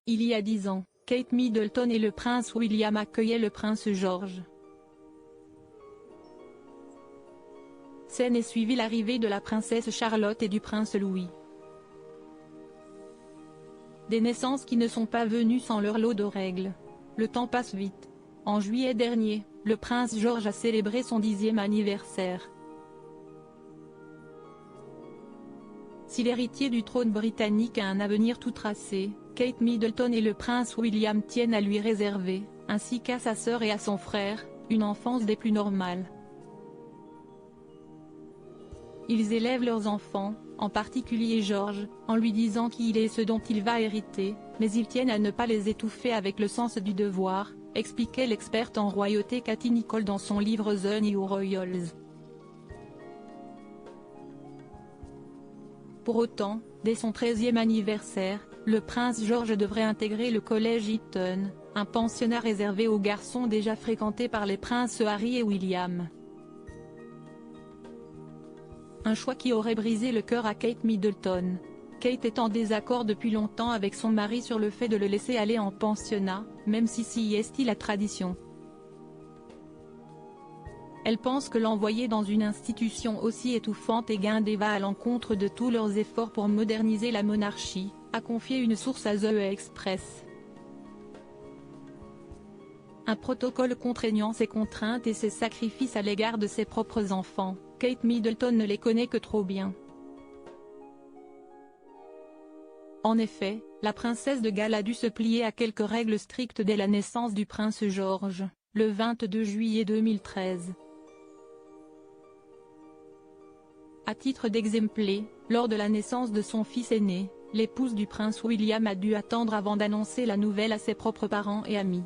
Il y a 10 ans, Kate Middleton et le prince William accueillaient le prince George. Scène et suivit l'arrivée de la princesse Charlotte et du prince Louis. Des naissances qui ne sont pas venues sans leur lot de règles. Le temps passe vite. En juillet dernier, le prince George a célébré son 10e anniversaire. Si l'héritier du trône britannique a un avenir tout tracé, Kate Middleton et le prince William tiennent à lui réserver, ainsi qu'à sa sœur et à son frère, une enfance des plus normales. Ils élèvent leurs enfants, en particulier George, en lui disant qui il est et ce dont il va hériter, mais ils tiennent à ne pas les étouffer avec le sens du devoir, expliquait l'experte en royauté Cathy Nicholl dans son livre The New Royals. Pour autant, dès son 13e anniversaire, le prince George devrait intégrer le collège Eton, un pensionnat réservé aux garçons déjà fréquenté par les princes Harry et William. Un choix qui aurait brisé le cœur à Kate Middleton. Kate est en désaccord depuis longtemps avec son mari sur le fait de le laisser aller en pensionnat, même si est la tradition. Elle pense que l'envoyer dans une institution aussi étouffante et guindée va à l'encontre de tous leurs efforts pour moderniser la monarchie, a confié une source à The Express. Un protocole contraignant ses contraintes et ses sacrifices à l'égard de ses propres enfants, Kate Middleton ne les connaît que trop bien. En effet, la princesse de Galles a dû se plier à quelques règles strictes dès la naissance du prince George, le 22 juillet 2013. À titre d'exemple, lors de la naissance de son fils aîné, l'épouse du prince William a dû attendre avant d'annoncer la nouvelle à ses propres parents et amis.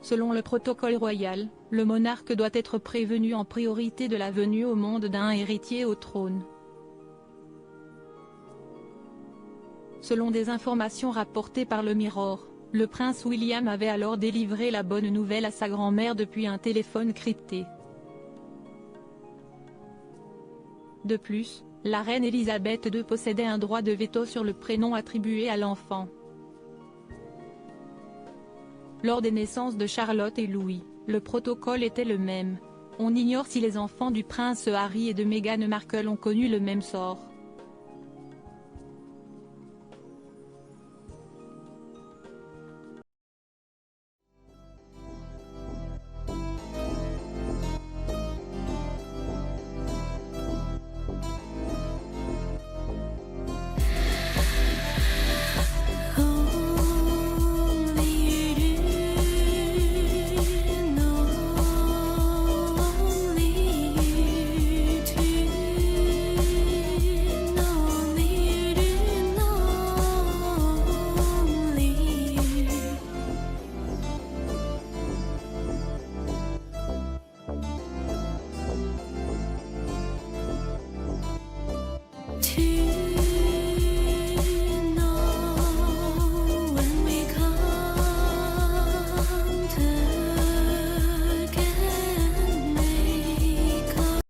Selon le protocole royal, le monarque doit être prévenu en priorité de la venue au monde d'un héritier au trône. Selon des informations rapportées par le Mirror, le prince William avait alors délivré la bonne nouvelle à sa grand-mère depuis un téléphone crypté. De plus, la reine Elisabeth II possédait un droit de veto sur le prénom attribué à l'enfant. Lors des naissances de Charlotte et Louis, le protocole était le même. On ignore si les enfants du prince Harry et de Meghan Markle ont connu le même sort.